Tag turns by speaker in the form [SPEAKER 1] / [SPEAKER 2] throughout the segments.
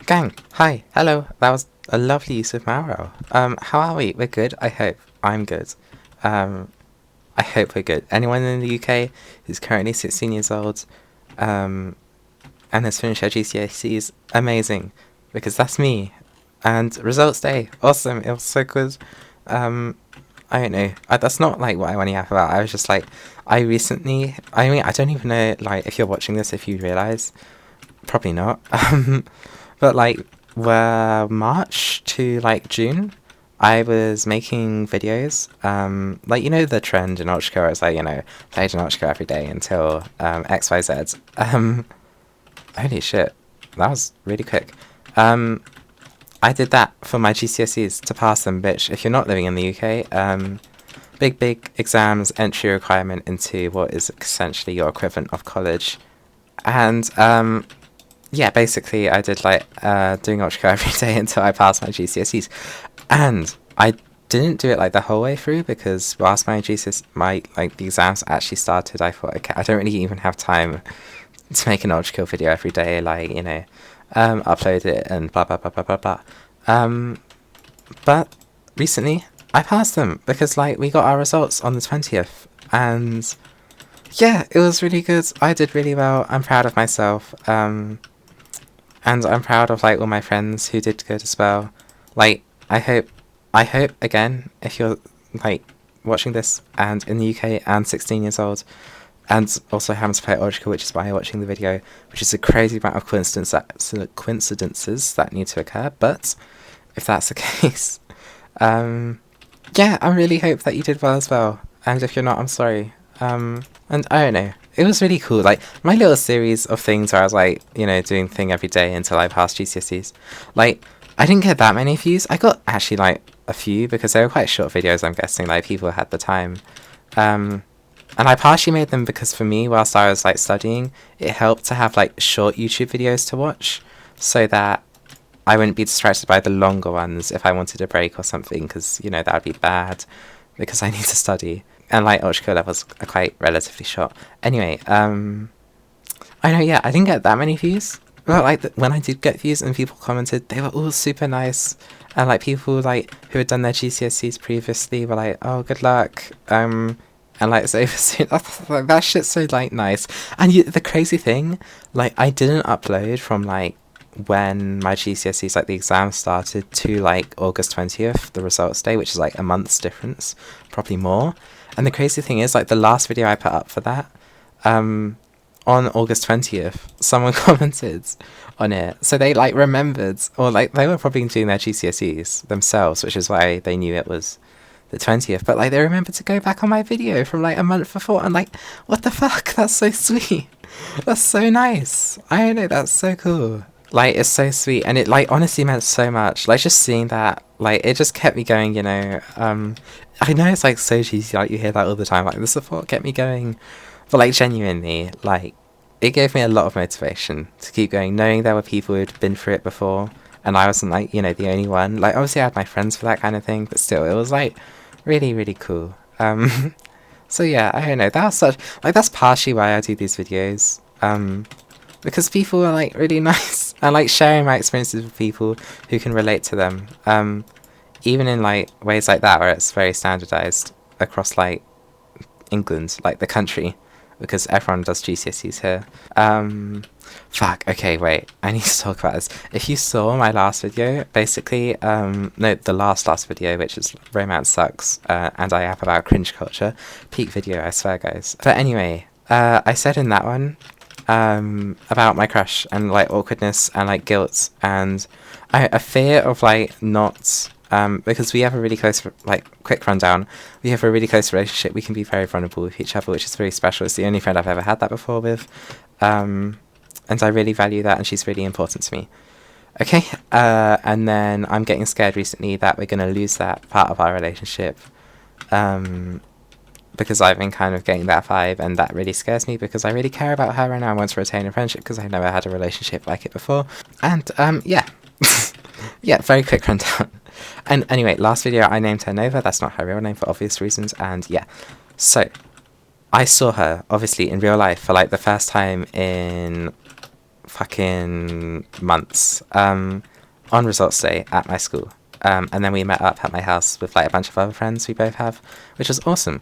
[SPEAKER 1] Gang, hi, hello. That was a lovely use of Mauro. How are we? We're good, I hope. I'm good. Um, I hope we're good. Anyone in the UK who's currently 16 years old, and has finished their GCSEs, amazing. Because that's me. And results day, awesome. It was so good. Um, I don't know. That's not like what I want to yap about. I was just like, I don't even know, like, if you're watching this, if you realise. Probably not. But like, where March to like June, I was making videos. Like, you know the trend in Ochko is like, played in Ochko every day until XYZ. Holy shit, that was really quick. I did that for my GCSEs to pass them, bitch. If you're not living in the UK, big exams entry requirement into what is essentially your equivalent of college, and yeah, basically I did like doing Ochko every day until I passed my GCSEs, and I didn't do it like the whole way through because whilst my the exams actually started, I thought, okay, I don't really even have time to make an Ochko video every day, like, upload it and blah blah blah blah blah blah. But recently I passed them because like we got our results on the 20th, and yeah, it was really good. I did really well. I'm proud of myself. And I'm proud of like all my friends who did good as well. Like, I hope again, if you're like watching this and in the UK and 16 years old and also happen to play Oracle, which is why you're watching the video, which is a crazy amount of coincidences that need to occur. But if that's the case, yeah, I really hope that you did well as well. And if you're not, I'm sorry. And I don't know. It was really cool. Like, my little series of things where I was like, doing thing every day until I passed GCSEs. Like, I didn't get that many views. I got actually like a few because they were quite short videos, I'm guessing. Like, people had the time. And I partially made them because for me, whilst I was like studying, it helped to have like short YouTube videos to watch so that I wouldn't be distracted by the longer ones if I wanted a break or something, because, that would be bad because I need to study. And like Ochko levels are quite relatively short. Anyway, I know, yeah, I didn't get that many views. But like when I did get views and people commented, they were all super nice. And like people like who had done their GCSEs previously were like, "Oh, good luck." And like it's over soon. Like, that shit's so like nice. And the crazy thing, like I didn't upload from like when my GCSEs, like the exam started, to like August 20th, the results day, which is like a month's difference, probably more. And the crazy thing is, like, the last video I put up for that, on August 20th, someone commented on it. So they, like, remembered, or, like, they were probably doing their GCSEs themselves, which is why they knew it was the 20th. But, like, they remembered to go back on my video from, like, a month before. And, like, what the fuck? That's so sweet. That's so nice. I don't know, that's so cool. Like, it's so sweet, and it, like, honestly meant so much. Like, just seeing that, like, it just kept me going, I know it's, like, so cheesy, like, you hear that all the time, like, the support kept me going, but, like, genuinely, like, it gave me a lot of motivation to keep going, knowing there were people who'd been through it before, and I wasn't, like, the only one. Like, obviously I had my friends for that kind of thing, but still, it was, like, really, really cool. So, yeah, I don't know, that's partially why I do these videos, because people are, like, really nice. And, like, sharing my experiences with people who can relate to them. Even in, like, ways like that where it's very standardized across, like, England, like, the country. Because everyone does GCSEs here. Fuck, okay, wait. I need to talk about this. If you saw my last video, basically, no, the last video, which is Romance Sucks, and I have about cringe culture. Peak video, I swear, guys. But anyway, I said in that one, about my crush and like awkwardness and like guilt and a fear of like not because we have a really close, like, quick rundown, we have a really close relationship. We can be very vulnerable with each other, which is very special. It's the only friend I've ever had that before with, and I really value that, and she's really important to me. Okay, and then I'm getting scared recently that we're going to lose that part of our relationship, because I've been kind of getting that vibe, and that really scares me because I really care about her and I want to retain a friendship because I've never had a relationship like it before. And, yeah. Yeah, very quick rundown. And anyway, last video I named her Nova. That's not her real name for obvious reasons. And yeah, so I saw her, obviously, in real life for like the first time in fucking months on results day at my school. And then we met up at my house with like a bunch of other friends we both have, which was awesome.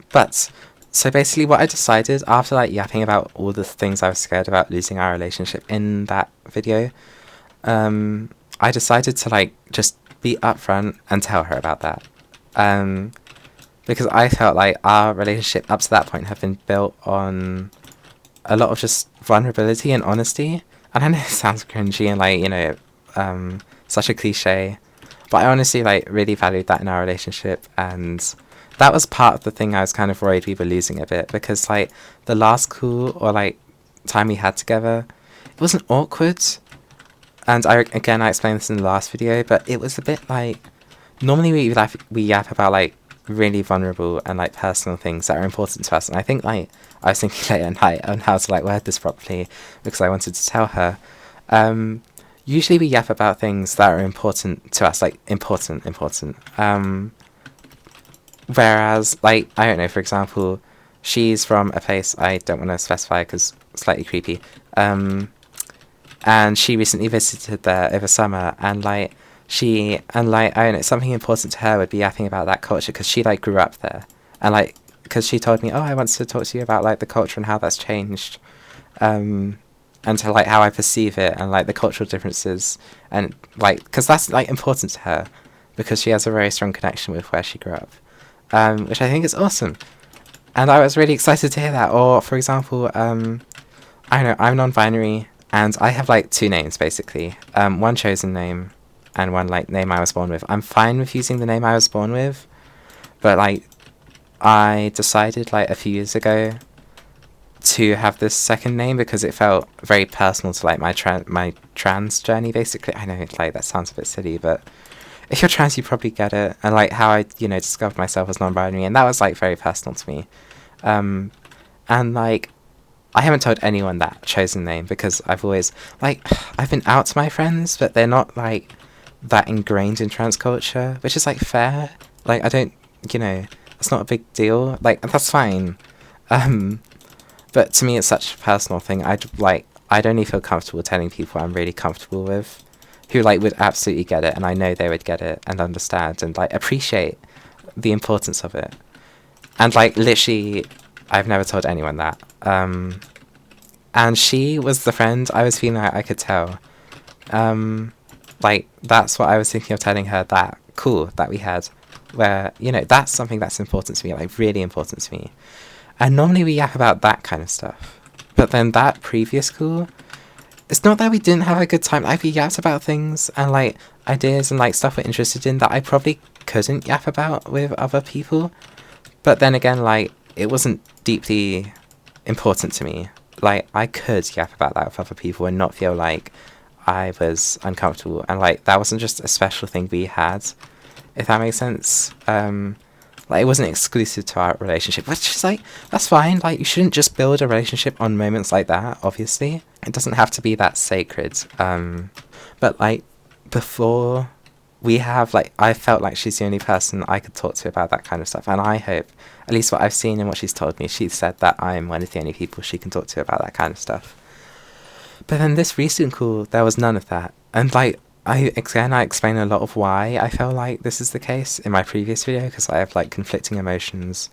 [SPEAKER 1] But so basically what I decided after like yapping about all the things I was scared about losing our relationship in that video, I decided to like just be upfront and tell her about that. Because I felt like our relationship up to that point had been built on a lot of just vulnerability and honesty. And I know it sounds cringy and like, you know, such a cliche, but I honestly like really valued that in our relationship, and that was part of the thing I was kind of worried we were losing a bit, because like the last call or like time we had together, it wasn't awkward, and I explained this in the last video, but it was a bit like, normally we yap about like really vulnerable and like personal things that are important to us, and I think like I was thinking late at night on how to like word this properly because I wanted to tell her. Usually we yap about things that are important to us, like important. Whereas, like, I don't know, for example, she's from a place I don't want to specify because it's slightly creepy. And she recently visited there over summer, and like I don't know, something important to her would be yapping about that culture because she like grew up there, and like because she told me, oh, I want to talk to you about like the culture and how that's changed. And to like how I perceive it and like the cultural differences, and like because that's like important to her because she has a very strong connection with where she grew up, which I think is awesome, and I was really excited to hear that. Or for example, I don't know, I'm non-binary and I have like two names basically, one chosen name and one like name I was born with. I'm fine with using the name I was born with, but like I decided like a few years ago to have this second name because it felt very personal to like my trans journey basically. I know like that sounds a bit silly, but if you're trans you probably get it, and like how I, you know, discovered myself as non-binary, and that was like very personal to me. And like I haven't told anyone that chosen name because I've always like I've been out to my friends, but they're not like that ingrained in trans culture, which is like fair. Like I don't, you know, it's not a big deal, like that's fine. But to me, it's such a personal thing. I'd only feel comfortable telling people I'm really comfortable with, who like would absolutely get it, and I know they would get it and understand and like appreciate the importance of it. And like literally, I've never told anyone that. And she was the friend I was feeling like I could tell. Like that's what I was thinking of telling her, that cool that we had, where, you know, that's something that's important to me, like really important to me. And normally we yap about that kind of stuff. But then that previous call, it's not that we didn't have a good time. Like, we yapped about things and, like, ideas and, like, stuff we're interested in that I probably couldn't yap about with other people. But then again, like, it wasn't deeply important to me. Like, I could yap about that with other people and not feel like I was uncomfortable. And, like, that wasn't just a special thing we had, if that makes sense. Like, it wasn't exclusive to our relationship, which is, like, that's fine. Like, you shouldn't just build a relationship on moments like that, obviously. It doesn't have to be that sacred. But, like, before we have, like, I felt like she's the only person I could talk to about that kind of stuff. And I hope, at least what I've seen and what she's told me, she's said that I'm one of the only people she can talk to about that kind of stuff. But then this recent call, there was none of that. And, like, I explained a lot of why I felt like this is the case in my previous video, because I have like conflicting emotions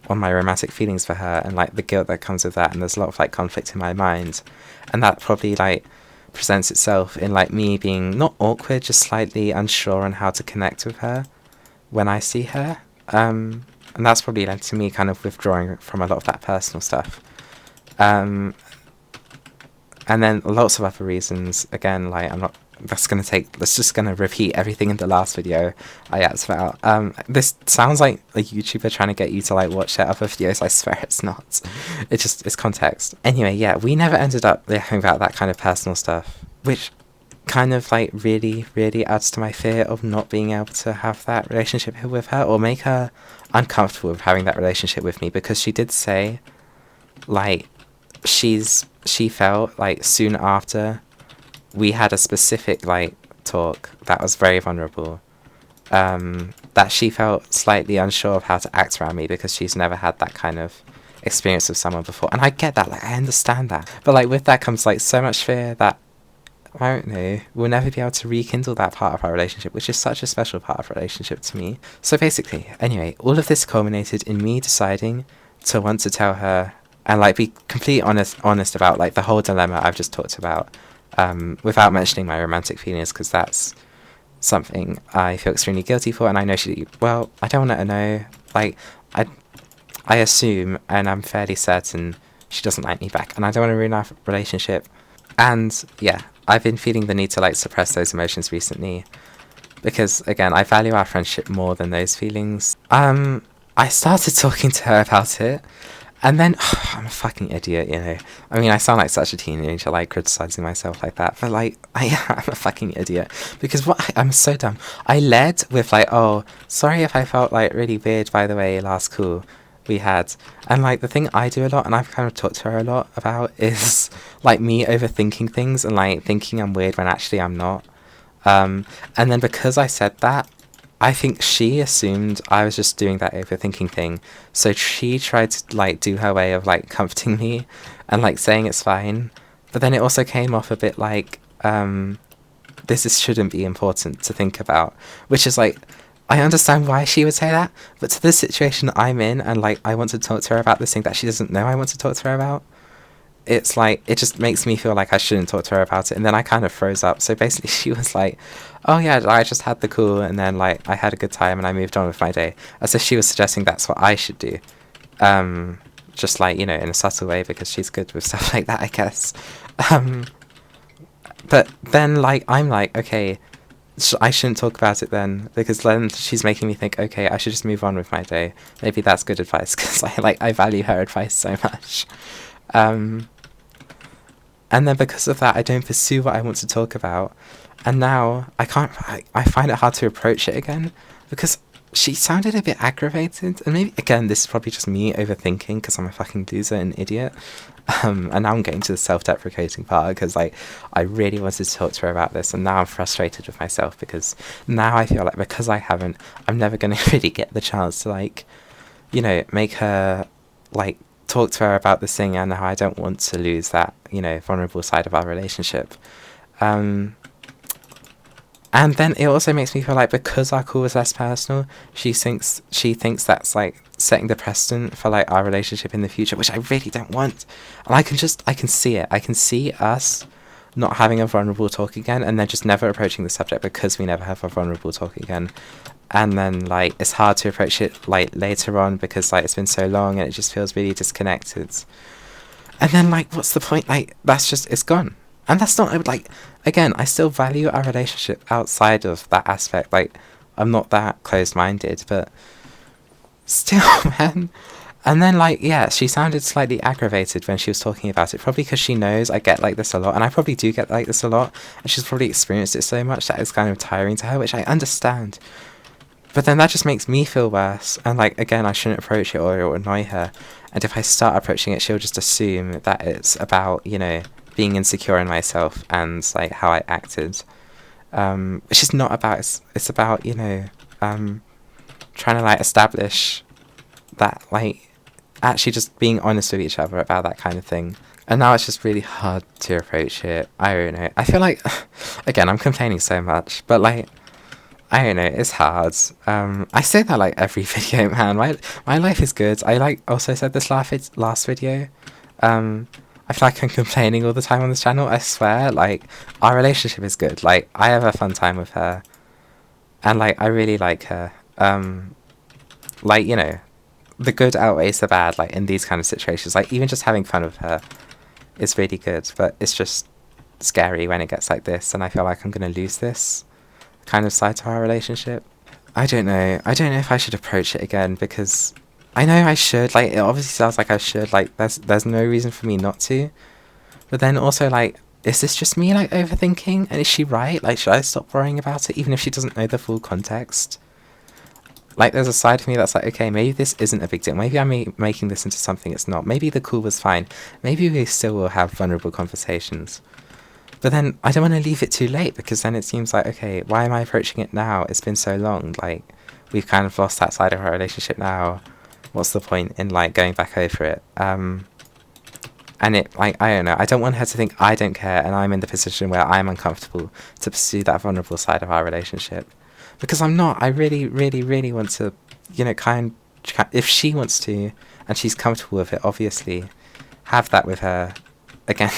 [SPEAKER 1] on my romantic feelings for her and like the guilt that comes with that, and there's a lot of like conflict in my mind, and that probably like presents itself in like me being not awkward, just slightly unsure on how to connect with her when I see her, and that's probably led to me kind of withdrawing from a lot of that personal stuff, and then lots of other reasons. Again, like that's just gonna repeat everything in the last video I asked about. This sounds like a YouTuber trying to get you to like watch their other videos. I swear it's not. It's context. Anyway, yeah, we never ended up talking about that kind of personal stuff, which kind of like really, really adds to my fear of not being able to have that relationship with her, or make her uncomfortable with having that relationship with me, because she did say like she felt like soon after we had a specific like talk that was very vulnerable, that she felt slightly unsure of how to act around me because she's never had that kind of experienced with someone before. And I get that, like, I understand that. But, like, with that comes, like, so much fear that, I don't know, we'll never be able to rekindle that part of our relationship, which is such a special part of our relationship to me. So basically, anyway, all of this culminated in me deciding to want to tell her and, like, be completely honest about, like, the whole dilemma I've just talked about, without mentioning my romantic feelings, because that's something I feel extremely guilty for, and I know I don't let her know. Like, I assume, and I'm fairly certain, she doesn't like me back, and I don't want to ruin our relationship. And yeah, I've been feeling the need to, like, suppress those emotions recently, because again, I value our friendship more than those feelings. I started talking to her about it, and then I'm a fucking idiot, you know. I mean, I sound like such a teenager, like, criticizing myself like that, but, like, I'm a fucking idiot, because I'm so dumb. I led with, like, oh, sorry if I felt, like, really weird, by the way, last call we had. And, like, the thing I do a lot, and I've kind of talked to her a lot about, is, like, me overthinking things and, like, thinking I'm weird when actually I'm not. And then because I said that, I think she assumed I was just doing that overthinking thing. So she tried to, like, do her way of, like, comforting me and, like, saying it's fine. But then it also came off a bit like, shouldn't be important to think about. Which is, like, I understand why she would say that. But to the situation I'm in, and, like, I want to talk to her about this thing that she doesn't know I want to talk to her about, it's like, it just makes me feel like I shouldn't talk to her about it. And then I kind of froze up. So basically she was like, oh yeah, I just had the call, and then, like, I had a good time and I moved on with my day. As if she was suggesting that's what I should do. Just, like, you know, in a subtle way, because she's good with stuff like that, I guess. But then, like, I'm like, okay, I shouldn't talk about it then, because then she's making me think, okay, I should just move on with my day. Maybe that's good advice, because I value her advice so much. And then because of that, I don't pursue what I want to talk about. And now I find it hard to approach it again, because she sounded a bit aggravated. And maybe, again, this is probably just me overthinking, because I'm a fucking loser and idiot. And now I'm getting to the self-deprecating part, because, like, I really wanted to talk to her about this, and now I'm frustrated with myself, because now I feel like, because I haven't, I'm never going to really get the chance to, like, you know, make her, like, talk to her about this thing, and how I don't want to lose that, you know, vulnerable side of our relationship. And then it also makes me feel like, because our call was less personal, she thinks that's, like, setting the precedent for, like, our relationship in the future, which I really don't want. And I can see it. I can see us not having a vulnerable talk again, and then just never approaching the subject, because we never have a vulnerable talk again. And then, like, it's hard to approach it, like, later on, because, like, it's been so long and it just feels really disconnected. And then, like, what's the point? Like, that's just, it's gone. And that's not, like, again, I still value our relationship outside of that aspect. Like, I'm not that closed-minded, but still, man. And then, like, yeah, she sounded slightly aggravated when she was talking about it, probably because she knows I get like this a lot, and I probably do get like this a lot, and she's probably experienced it so much that it's kind of tiring to her, which I understand. But then that just makes me feel worse, and, like, again, I shouldn't approach it, or it will annoy her. And if I start approaching it, she'll just assume that it's about, you know, being insecure in myself and, like, how I acted. Which is not about, it's about, you know, trying to, like, establish that, like, actually just being honest with each other about that kind of thing. And now it's just really hard to approach it. I don't know. I feel like, again, I'm complaining so much, but, like, I don't know, it's hard. I say that, like, every video, man. My life is good. I, like, also said this last video. I feel like I'm complaining all the time on this channel. I swear, like, our relationship is good. Like, I have a fun time with her, and, like, I really like her. Like, you know, the good outweighs the bad, like, in these kind of situations. Like, even just having fun with her is really good, but it's just scary when it gets like this, and I feel like I'm gonna lose this kind of side to our relationship. I don't know if I should approach it again, because I know I should. Like, it obviously sounds like I should. Like, there's no reason for me not to. But then also, like, is this just me, like, overthinking? And is she right? Like, should I stop worrying about it, even if she doesn't know the full context? Like, there's a side of me that's like, okay, maybe this isn't a big deal. Maybe I'm making this into something it's not. Maybe the call was fine. Maybe we still will have vulnerable conversations. But then I don't want to leave it too late, because then it seems like, okay, why am I approaching it now? It's been so long. Like, we've kind of lost that side of our relationship now. what's the point in like going back over it? And it, like, I don't know, I don't want her to think I don't care and I'm in the position where I'm uncomfortable to pursue that vulnerable side of our relationship. Because I'm not. I really, really, really want to, you know, if she wants to, and she's comfortable with it, obviously, have that with her, again,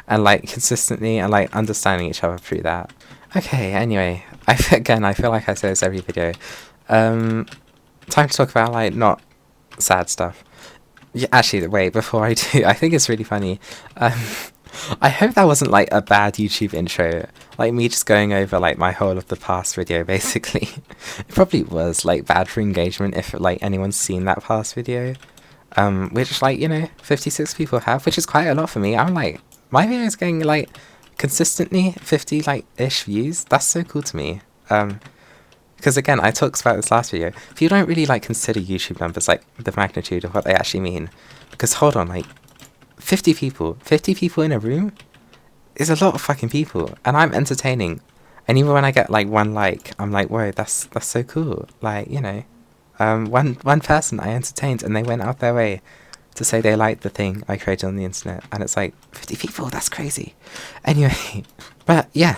[SPEAKER 1] and, like, consistently, and, like, understanding each other through that. Okay, anyway, I feel like I say this every video. Time to talk about, like, not sad stuff. Yeah, actually, wait, before I do, I think it's really funny. I hope that wasn't, like, a bad YouTube intro. Like, me just going over, like, my whole of the past video, basically. It probably was, like, bad for engagement if, like, anyone's seen that past video. Which, like, you know, 56 people have, which is quite a lot for me. I'm, like, my video is getting, like, consistently 50, like, ish views. That's so cool to me. Because, again, I talked about this last video. If you don't really, like, consider YouTube numbers, like, the magnitude of what they actually mean. Because, hold on, like, 50 people in a room is a lot of fucking people, and I'm entertaining. And even when I get, like, one like, I'm like, whoa, that's so cool. Like, you know, one person I entertained, and they went out their way to say they liked the thing I created on the internet, and it's like, 50 people, that's crazy. Anyway, but yeah,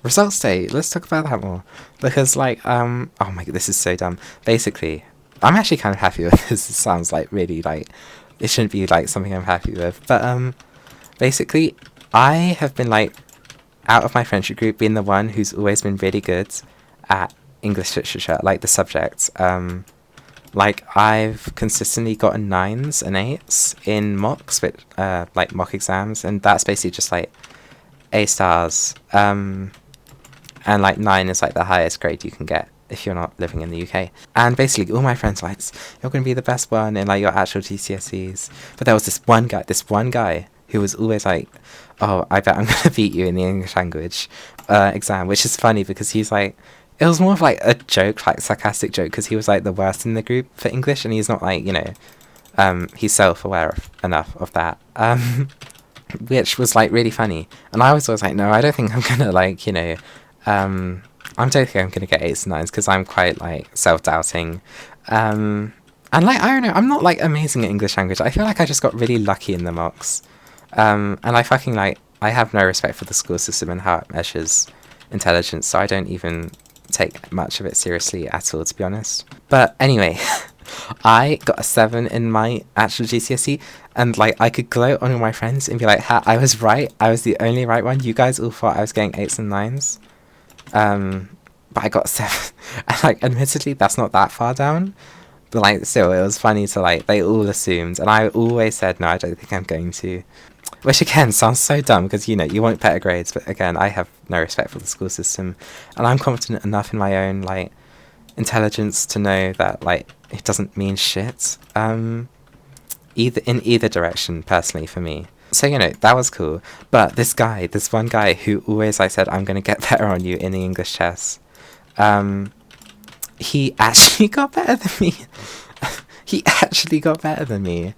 [SPEAKER 1] results day, let's talk about that more. Because, like, oh my god, this is so dumb. Basically, I'm actually kind of happy with this. It sounds like really, like, it shouldn't be, like, something I'm happy with. But, basically, I have been, like, out of my friendship group, being the one who's always been really good at English literature, like, the subject. Like, I've consistently gotten 9s and 8s in mocks, but, like, mock exams, and that's basically just, like, A stars. And, like, 9 is, like, the highest grade you can get if you're not living in the UK. And basically, all my friends were like, you're going to be the best one in, like, your actual GCSEs. But there was this one guy who was always like, oh, I bet I'm going to beat you in the English language exam, which is funny because he's like, it was more of, like, a joke, like, sarcastic joke, because he was, like, the worst in the group for English, and he's not, like, you know, he's self-aware enough of that, which was, like, really funny. And I was always like, no, I don't think I'm going to, like, you know, I don't think I'm going to get 8s and 9s because I'm quite, like, self-doubting. And, like, I don't know, I'm not, like, amazing at English language. I feel like I just got really lucky in the mocks. And I fucking, like, I have no respect for the school system and how it measures intelligence, so I don't even take much of it seriously at all, to be honest. But anyway, I got a 7 in my actual GCSE, and, like, I could gloat on all my friends and be like, ha, I was right, I was the only right one. You guys all thought I was getting 8s and 9s. But I got 7. And, like, admittedly, that's not that far down. But, like, still, it was funny to, like, they all assumed. And I always said, no, I don't think I'm going to. Which, again, sounds so dumb because, you know, you want better grades. But, again, I have no respect for the school system. And I'm confident enough in my own, like, intelligence to know that, like, it doesn't mean shit. In either direction, personally, for me. So, you know, that was cool. But this one guy who always, I said, I'm going to get better on you in the English test, he actually got better than me. He actually got better than me.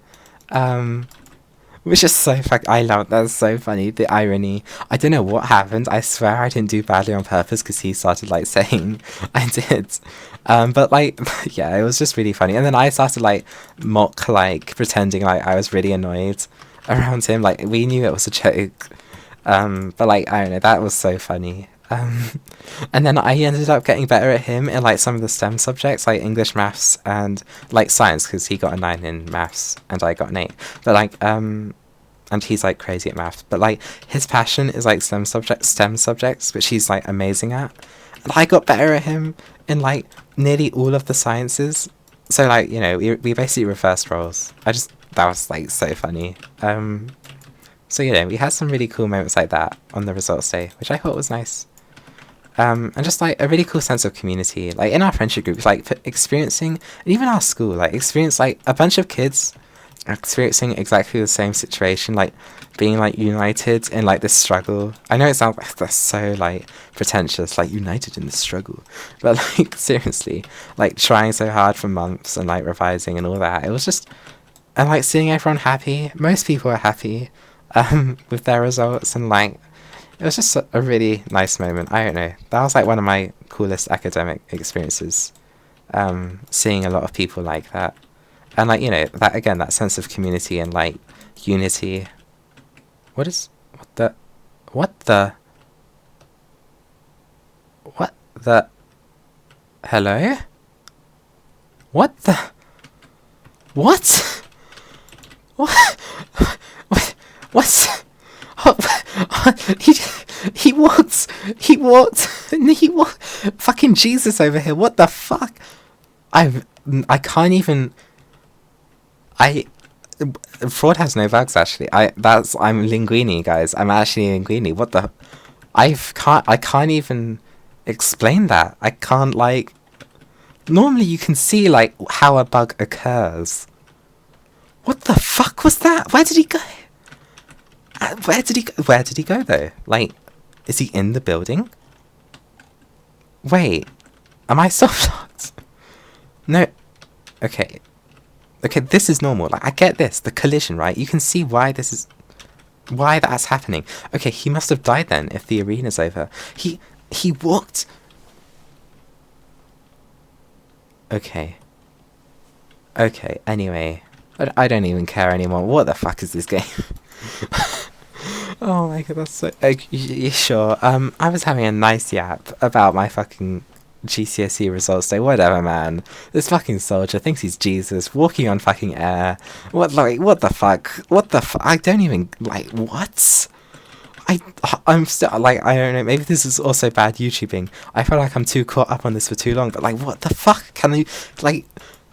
[SPEAKER 1] Which is so I love that's so funny, the irony. I don't know what happened. I swear I didn't do badly on purpose because he started, like, saying I did. But, like, yeah, it was just really funny. And then I started, like, mock, like, pretending like I was really annoyed around him. Like, we knew it was a joke. But, like, I don't know, that was so funny. And then I ended up getting better at him in, like, some of the STEM subjects, like English, maths, and, like, science, because he got a 9 in maths and I got an 8. But, like, and he's, like, crazy at maths. But, like, his passion is, like, STEM subjects, which he's, like, amazing at. And I got better at him in, like, nearly all of the sciences. So, like, you know, we basically reversed roles. That was, like, so funny. So, you know, we had some really cool moments like that on the results day, which I thought was nice. And just, like, a really cool sense of community. Like, in our friendship group, like, experiencing, and even our school, like, like, a bunch of kids experiencing exactly the same situation, like, being, like, united in, like, this struggle. I know it sounds like that's so, like, pretentious, like, united in this struggle. But, like, seriously, like, trying so hard for months and, like, revising and all that. It was just, and, like, seeing everyone happy. Most people are happy with their results, and, like, it was just a really nice moment. I don't know. That was, like, one of my coolest academic experiences seeing a lot of people like that. And, like, you know, that, again, that sense of community and, like, unity. What the, hello? What the, what? What? What's, he walked, fucking Jesus over here, what the fuck? I can't even, fraud has no bugs, actually. I'm linguini, guys. I'm actually linguini. What the? I can't even explain that. I can't, like. Normally, you can see, like, how a bug occurs. What the fuck was that? Where did he go? Where did he go? Where did he go, though? Like, is he in the building? Wait, am I soft-locked? No. Okay. Okay, this is normal. Like, I get this. The collision, right? You can see why that's happening. Okay, he must have died then if the arena's over. He walked. Okay. Okay, anyway. I don't even care anymore. What the fuck is this game? Oh my god, that's so... sure. I was having a nice yap about my fucking GCSE results day. Whatever, man. This fucking soldier thinks he's Jesus, walking on fucking air. What the fuck? What the fuck? I don't even... Like, what? I'm still... Like, I don't know. Maybe this is also bad YouTubing. I feel like I'm too caught up on this for too long. But, like, what the fuck? Can you... Like,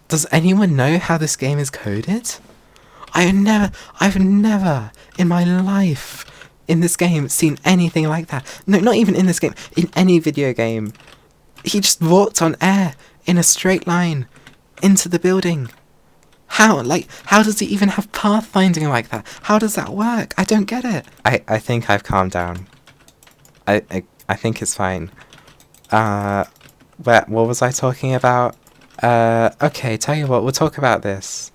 [SPEAKER 1] does anyone know how this game is coded? I've never in my life in this game seen anything like that. No, not even in this game. In any video game. He just walked on air in a straight line into the building. How? Like, how does he even have pathfinding like that? How does that work? I don't get it. I think I've calmed down. I think it's fine. What was I talking about? Okay, tell you what, we'll talk about this.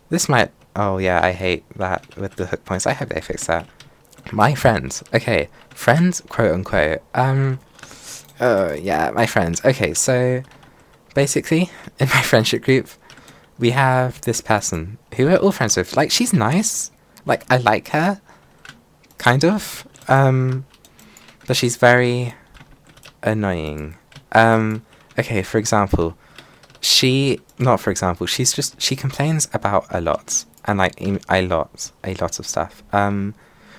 [SPEAKER 1] This might... Oh, yeah, I hate that with the hook points. I hope they fix that. My friends. Okay, friends, quote-unquote. Yeah, my friends. Okay, so, basically, in my friendship group, we have this person who we're all friends with. Like, she's nice. Like, I like her. Kind of. But she's very annoying. Okay, for example... she complains about a lot, and like a lot of stuff,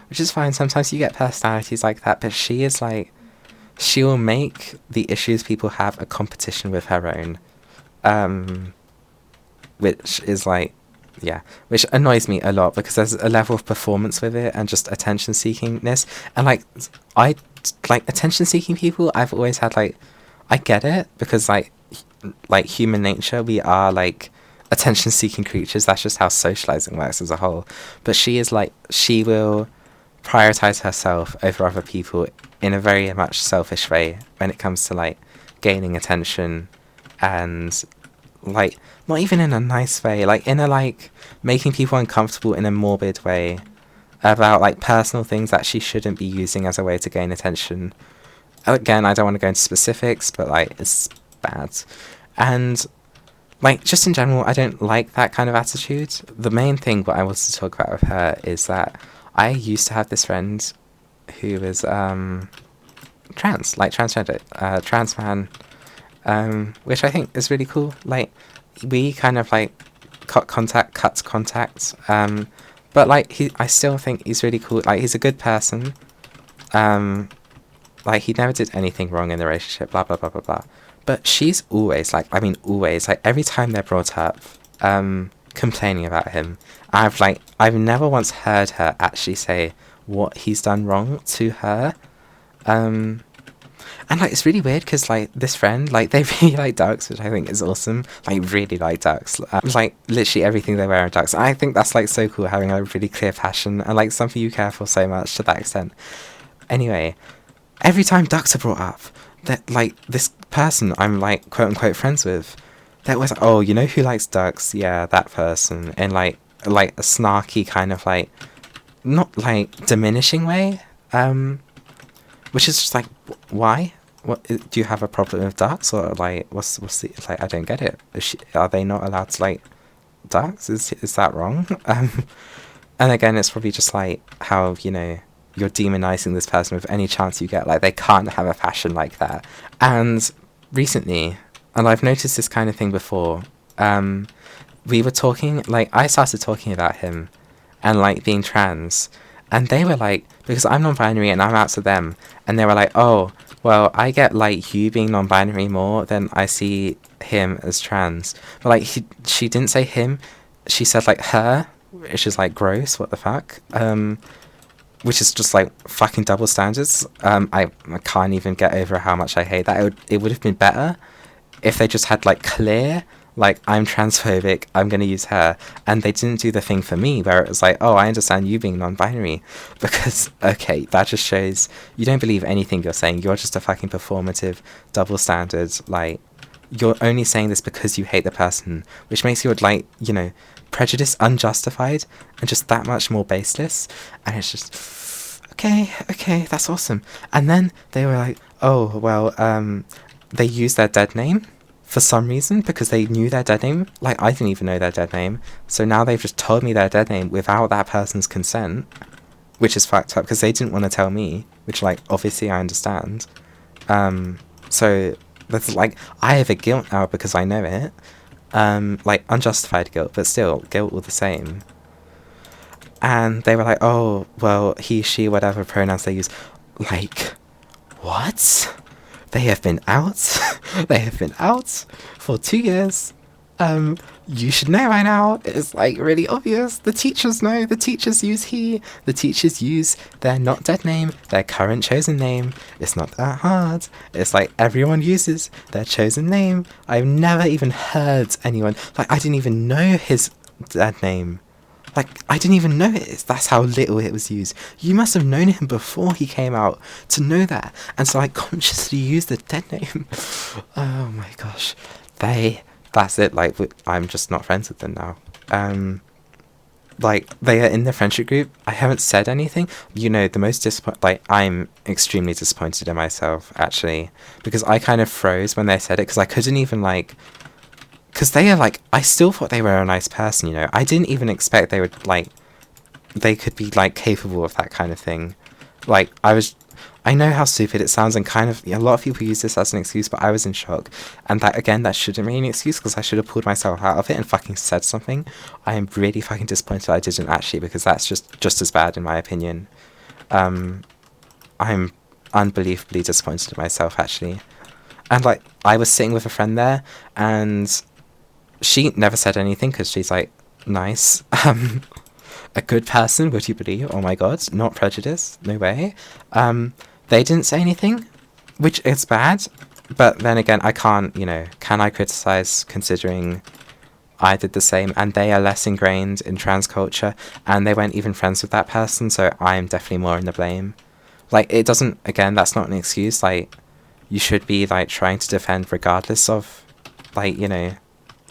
[SPEAKER 1] which is fine. Sometimes you get personalities like that, but she is like, she will make the issues people have a competition with her own, which is like, yeah, which annoys me a lot because there's a level of performance with it and just attention seekingness, and like attention seeking people, I've always had like, I get it because like human nature, we are like attention seeking creatures. That's just how socializing works as a whole. But she is like, she will prioritize herself over other people in a very much selfish way when it comes to like gaining attention, and like not even in a nice way, like in a like making people uncomfortable in a morbid way about like personal things that she shouldn't be using as a way to gain attention. Again, I don't want to go into specifics, but like it's bad. And like just in general, I don't like that kind of attitude. The main thing what I wanted to talk about with her is that I used to have this friend who was trans, like transgender, trans man, which I think is really cool. Like we kind of like cut contact, but like I still think he's really cool. Like he's a good person. Like he never did anything wrong in the relationship, blah blah blah blah blah. But she's always like, I mean always, like every time they're brought up, complaining about him, I've never once heard her actually say what he's done wrong to her. And like it's really weird because like this friend, like they really like ducks, which I think is awesome. Like really like ducks, like literally everything they wear are ducks. And I think that's like so cool, having a really clear passion and like something you care for so much to that extent. Anyway, every time ducks are brought up, that like this person I'm like quote unquote friends with, that was, oh, you know who likes ducks? Yeah, that person. In like a snarky kind of like, not like diminishing way, which is just like, why? what do you have a problem with ducks, or like what's the like? I don't get it. Are they not allowed to like ducks? Is that wrong? And again, it's probably just like how, you know, you're demonizing this person with any chance you get. Like, they can't have a fashion like that. And recently, and I've noticed this kind of thing before, we were talking, like, I started talking about him and, like, being trans. And they were like, because I'm non-binary and I'm out to them. And they were like, oh, well, I get, like, you being non-binary more than I see him as trans. But, like, she didn't say him. She said, like, her, which is, like, gross. What the fuck? Which is just, like, fucking double standards. I can't even get over how much I hate that. It would have been better if they just had, like, clear, like, I'm transphobic, I'm going to use her. And they didn't do the thing for me where it was like, oh, I understand you being non-binary. Because, okay, that just shows you don't believe anything you're saying. You're just a fucking performative double standard. Like, you're only saying this because you hate the person, which makes you, like, you know, prejudice unjustified and just that much more baseless. And it's just, okay, that's awesome. And then they were like, oh, well, they used their dead name for some reason because they knew their dead name. Like, I didn't even know their dead name. So now they've just told me their dead name without that person's consent, which is fucked up because they didn't want to tell me, which, like, obviously I understand. So that's, like, I have a guilt now because I know it. Like, unjustified guilt, but still, guilt all the same. And they were like, oh, well, he, she, whatever pronouns they use. Like, what? They have been out. They have been out for 2 years. You should know by now. It's, like, really obvious. The teachers know. The teachers use he. The teachers use their not dead name, their current chosen name. It's not that hard. It's like everyone uses their chosen name. I've never even heard anyone, like, I didn't even know his dead name. Like, I didn't even know it. That's how little it was used. You must have known him before he came out to know that. And so I consciously used the dead name. Oh my gosh. That's it. Like, I'm just not friends with them now. Like, they are in the friendship group. I haven't said anything. You know, the most like, I'm extremely disappointed in myself, actually. Because I kind of froze when they said it. Because I couldn't even, like... Because they are, like, I still thought they were a nice person, you know. I didn't even expect they would, like, they could be, like, capable of that kind of thing. Like, I know how stupid it sounds, and kind of, a lot of people use this as an excuse, but I was in shock. And that, again, that shouldn't be an excuse, because I should have pulled myself out of it and fucking said something. I am really fucking disappointed I didn't, actually, because that's just as bad, in my opinion. I'm unbelievably disappointed in myself, actually. And, like, I was sitting with a friend there, and... she never said anything because she's, like, nice. A good person, would you believe? Oh my god, not prejudice, no way. They didn't say anything, which is bad. But then again, I can't, you know, can I criticize considering I did the same and they are less ingrained in trans culture and they weren't even friends with that person, so I'm definitely more in the blame. Like, it doesn't, again, that's not an excuse. Like, you should be, like, trying to defend regardless of, like, you know,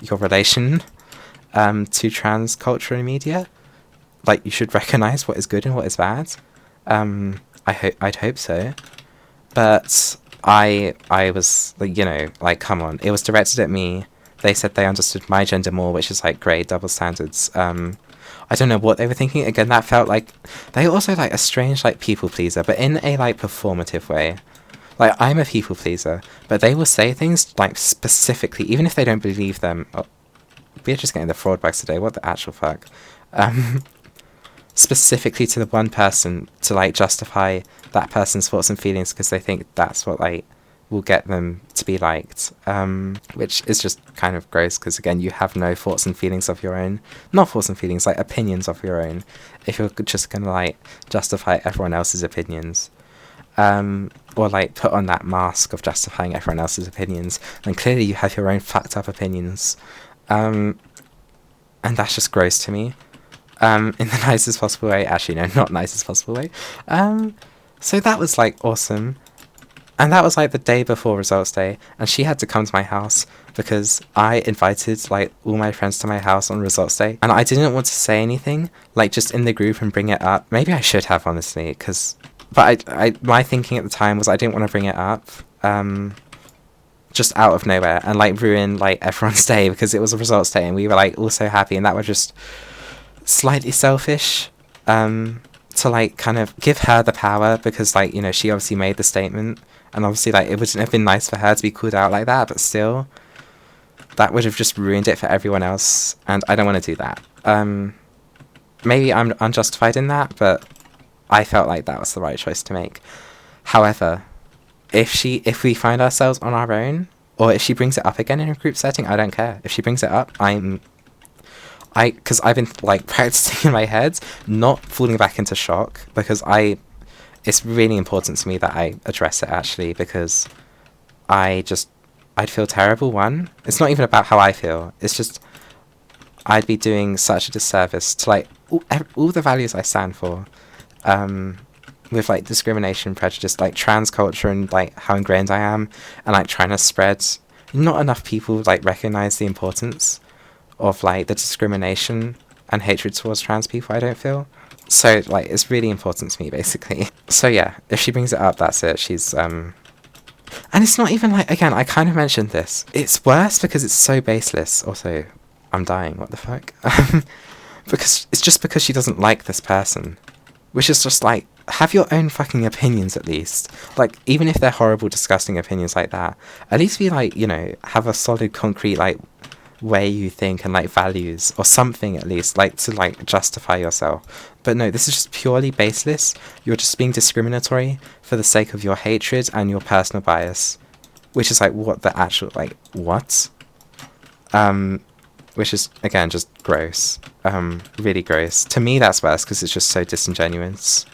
[SPEAKER 1] your relation to trans culture and media. Like, you should recognize what is good and what is bad. I'd hope so. But I was, like, you know, like, come on, it was directed at me. They said they understood my gender more, which is, like, great, double standards. I don't know what they were thinking. Again, that felt like they were also, like, a strange, like, people pleaser, but in a, like, performative way. Like, I'm a people pleaser, but they will say things, like, specifically, even if they don't believe them. Oh, we're just getting the fraud bags today, what the actual fuck. Specifically to the one person to, like, justify that person's thoughts and feelings because they think that's what, like, will get them to be liked. Which is just kind of gross because, again, you have no thoughts and feelings of your own. Not thoughts and feelings, like, opinions of your own. If you're just gonna, like, justify everyone else's opinions. Or, like, put on that mask of justifying everyone else's opinions, and clearly you have your own fucked up opinions. And that's just gross to me. In the nicest possible way. Actually, no, not nicest possible way. So that was, like, awesome. And that was, like, the day before results day, and she had to come to my house because I invited, like, all my friends to my house on results day, and I didn't want to say anything, like, just in the group and bring it up. Maybe I should have, honestly, because... But my thinking at the time was I didn't want to bring it up just out of nowhere, and like ruin like everyone's day because it was a results day and we were like all so happy, and that was just slightly selfish, to like kind of give her the power, because like, you know, she obviously made the statement, and obviously like it wouldn't have been nice for her to be called out like that, but still that would have just ruined it for everyone else, and I don't want to do that. Maybe I'm unjustified in that, but I felt like that was the right choice to make. However, if we find ourselves on our own, or if she brings it up again in a group setting, I don't care. If she brings it up, because I've been like practicing in my head, not falling back into shock, because it's really important to me that I address it actually, because I'd feel terrible. One, it's not even about how I feel. It's just I'd be doing such a disservice to like all the values I stand for, with like discrimination, prejudice, like trans culture, and like how ingrained I am, and like trying to spread. Not enough people like recognize the importance of like the discrimination and hatred towards trans people, I don't feel. So like it's really important to me basically. So yeah, if she brings it up, that's it. She's and it's not even like, again, I kind of mentioned this. It's worse because it's so baseless. Also, I'm dying, what the fuck? Because it's just because she doesn't like this person. Which is just like, have your own fucking opinions at least. Like, even if they're horrible, disgusting opinions like that, at least be like, you know, have a solid, concrete, like, way you think and like values or something at least, like to like justify yourself. But no, this is just purely baseless. You're just being discriminatory for the sake of your hatred and your personal bias, which is like what the actual, like, what? Which is, again, just gross. Really gross. To me, that's worse because it's just so disingenuous.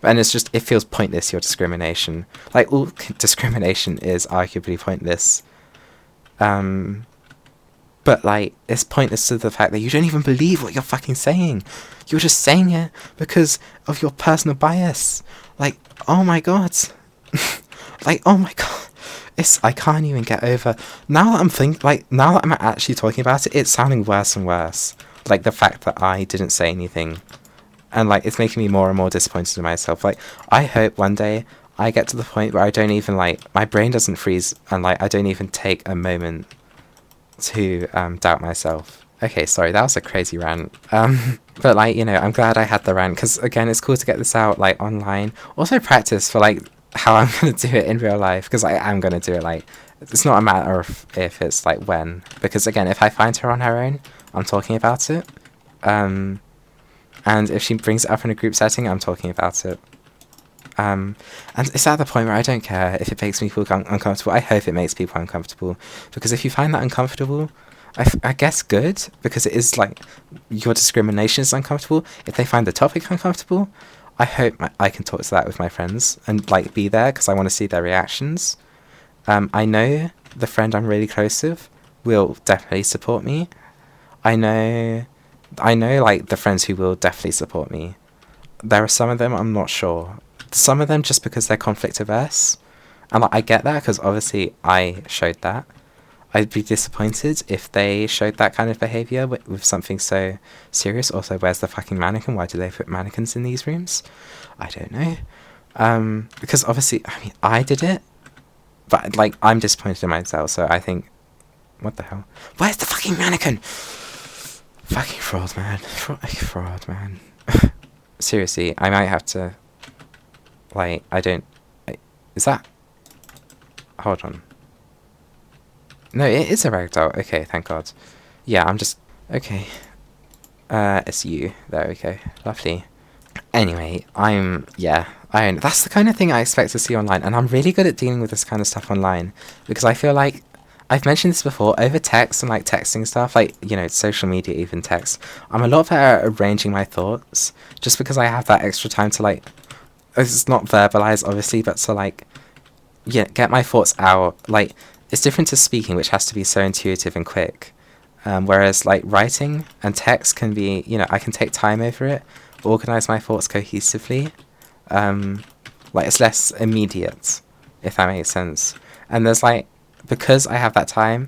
[SPEAKER 1] And it's just, it feels pointless, your discrimination. Like, all discrimination is arguably pointless. But, like, it's pointless to the fact that you don't even believe what you're fucking saying. You're just saying it because of your personal bias. Like, oh my god. Like, oh my god. I can't even get over. Now that I'm actually talking about it, it's sounding worse and worse. Like, the fact that I didn't say anything. And, like, it's making me more and more disappointed in myself. Like, I hope one day I get to the point where I don't even, like, my brain doesn't freeze, and, like, I don't even take a moment to doubt myself. Okay, sorry, that was a crazy rant. But, like, you know, I'm glad I had the rant, because, again, it's cool to get this out, like, online. Also practice for, like, how I'm going to do it in real life, because I am going to do it, like, it's not a matter of if, it's, like, when. Because, again, if I find her on her own, I'm talking about it. And if she brings it up in a group setting, I'm talking about it. And it's at the point where I don't care if it makes me feel uncomfortable. I hope it makes people uncomfortable, because if you find that uncomfortable, I guess good, because it is like your discrimination is uncomfortable. If they find the topic uncomfortable, I hope I can talk to that with my friends and like be there, because I want to see their reactions. I know the friend I'm really close with will definitely support me. I know like the friends who will definitely support me. There are some of them I'm not sure. Some of them just because they're conflict averse, and like, I get that, because obviously I showed that. I'd be disappointed if they showed that kind of behaviour with something so serious. Also, where's the fucking mannequin? Why do they put mannequins in these rooms? I don't know. Because obviously, I mean, I did it, but like, I'm disappointed in myself, so I think, what the hell? Where's the fucking mannequin? Fucking fraud, man. Fraud, man. Seriously, I might have to, like, is that, hold on. No, it is a ragdoll. Okay, thank God. Yeah, I'm just, okay. It's you. There we go. Lovely. Anyway, that's the kind of thing I expect to see online, and I'm really good at dealing with this kind of stuff online, because I feel like, I've mentioned this before, over text and like texting stuff, like, you know, social media, even text, I'm a lot better at arranging my thoughts, just because I have that extra time to like, it's not verbalize obviously, but to like, yeah, get my thoughts out. Like, it's different to speaking, which has to be so intuitive and quick, whereas like writing and text can be, you know, I can take time over it, organize my thoughts cohesively. Like, it's less immediate, if that makes sense. And there's like, because I have that time,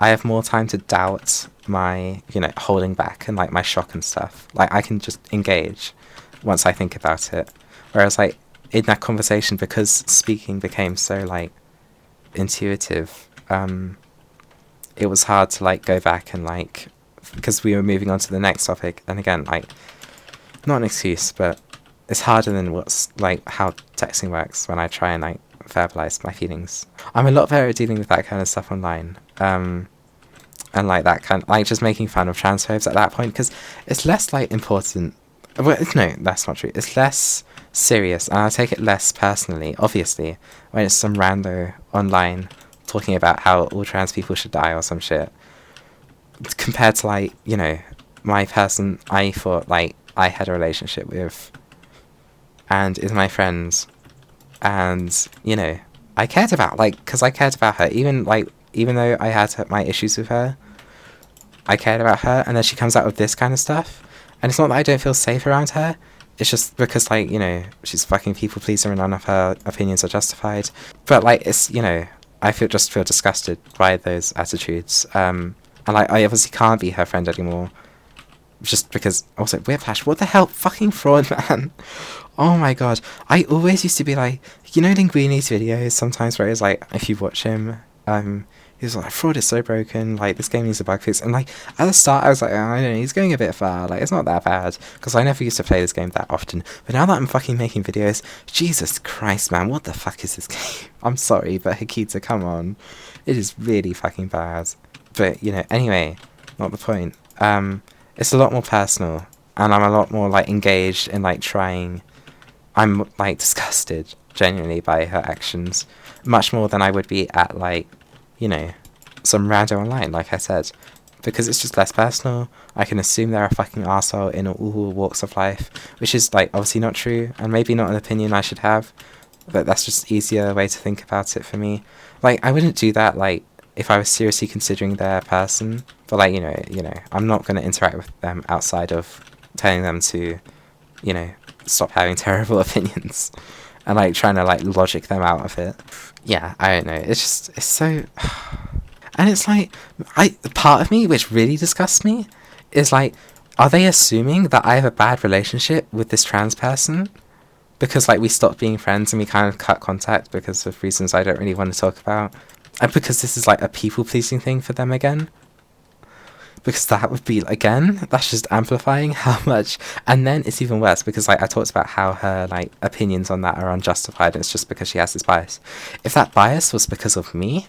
[SPEAKER 1] I have more time to doubt my, you know, holding back and like my shock and stuff. Like, I can just engage once I think about it. Whereas like in that conversation, because speaking became so like intuitive. It was hard to like go back and like, because we were moving on to the next topic, and again, like, not an excuse, but it's harder than what's like how texting works when I try and like verbalize my feelings. I'm a lot better at dealing with that kind of stuff online, and like that kind of, like just making fun of transphobes at that point, because it's less like important. Well, no, that's not true. It's less serious, and I take it less personally, obviously, when it's some rando online talking about how all trans people should die or some shit, compared to like, you know, my person I thought like I had a relationship with and is my friend, and, you know, I cared about, like, because I cared about her, even though I had my issues with her, I cared about her, and then she comes out with this kind of stuff, and it's not that I don't feel safe around her, it's just because, like, you know, she's a fucking people pleaser and none of her opinions are justified, but, like, it's, you know, I just feel disgusted by those attitudes, and, like, I obviously can't be her friend anymore, just because, also, Whiplash, what the hell, fucking fraud, man. Oh my god, I always used to be like, you know Linguini's videos sometimes where it's like, if you watch him, he's like, fraud is so broken, like, this game needs a bug fix, and like, at the start I was like, oh, I don't know, he's going a bit far, like, it's not that bad, because I never used to play this game that often, but now that I'm fucking making videos, Jesus Christ, man, what the fuck is this game? I'm sorry, but Hikita, come on, it is really fucking bad, but, you know, anyway, not the point, it's a lot more personal, and I'm a lot more, like, engaged in, like, trying. I'm, like, disgusted, genuinely, by her actions, much more than I would be at, like, you know, some rando online, like I said, because it's just less personal. I can assume they're a fucking arsehole in all walks of life, which is, like, obviously not true, and maybe not an opinion I should have, but that's just an easier way to think about it for me. Like, I wouldn't do that, like, if I was seriously considering their person, but, like, you know, I'm not going to interact with them outside of telling them to, you know, stop having terrible opinions and like trying to like logic them out of it. Yeah, I don't know, it's so and it's like, part of me which really disgusts me is like, are they assuming that I have a bad relationship with this trans person because like we stopped being friends and we kind of cut contact because of reasons I don't really want to talk about, and because this is like a people pleasing thing for them again? Because that would be, again, that's just amplifying how much, and then it's even worse because like I talked about how her like opinions on that are unjustified, and it's just because she has this bias. If that bias was because of me,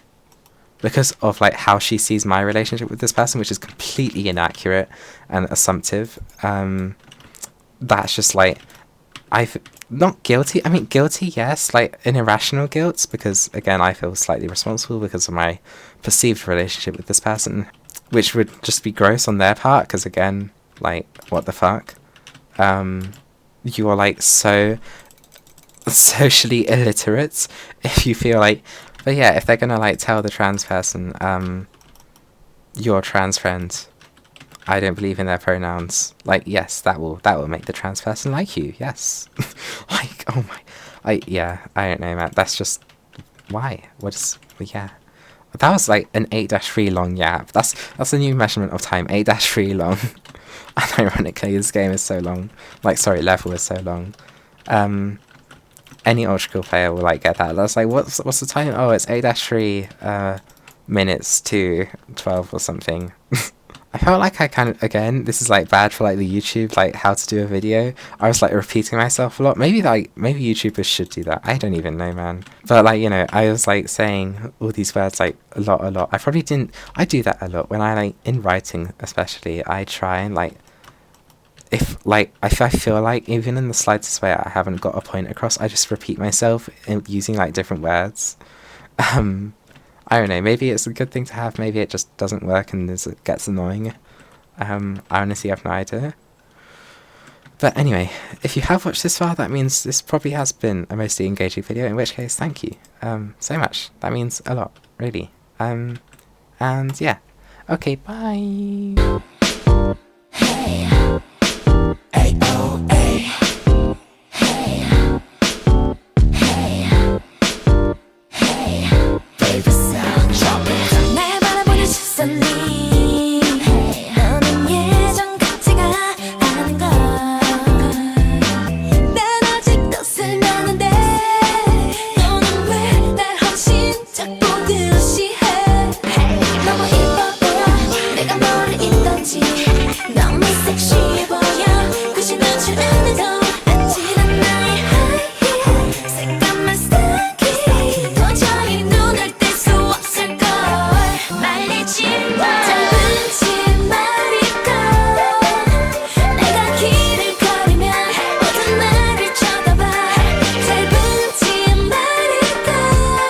[SPEAKER 1] because of like how she sees my relationship with this person, which is completely inaccurate and assumptive, that's just like, not guilty, I mean guilty, yes, like an irrational guilt, because again I feel slightly responsible because of my perceived relationship with this person, which would just be gross on their part, because again, like, what the fuck? You are, like, so socially illiterate if you feel like, but yeah, if they're gonna, like, tell the trans person, your trans friend, I don't believe in their pronouns, like, yes, that will make the trans person like you, yes. Like, oh my, I don't know, man, that's just, why? Yeah. That was like an 8-3 long yap. That's a new measurement of time, 8-3 long. And ironically, this game is so long. Like, sorry, level is so long. Any old school player will like get that. That's like, what's the time? Oh, it's 8-3 minutes to 12 or something. I felt like I kind of, again, this is like bad for like the YouTube, like how to do a video. I was like repeating myself a lot. Maybe YouTubers should do that. I don't even know, man. But like, you know, I was like saying all these words like a lot. I probably didn't, I do that a lot when I like, in writing especially, I try and like, if I feel like even in the slightest way I haven't got a point across, I just repeat myself using like different words. I don't know, maybe it's a good thing to have, maybe it just doesn't work and it gets annoying. I honestly have no idea. But anyway, if you have watched this far, that means this probably has been a mostly engaging video, in which case, thank you so much. That means a lot, really. And yeah. Okay, bye!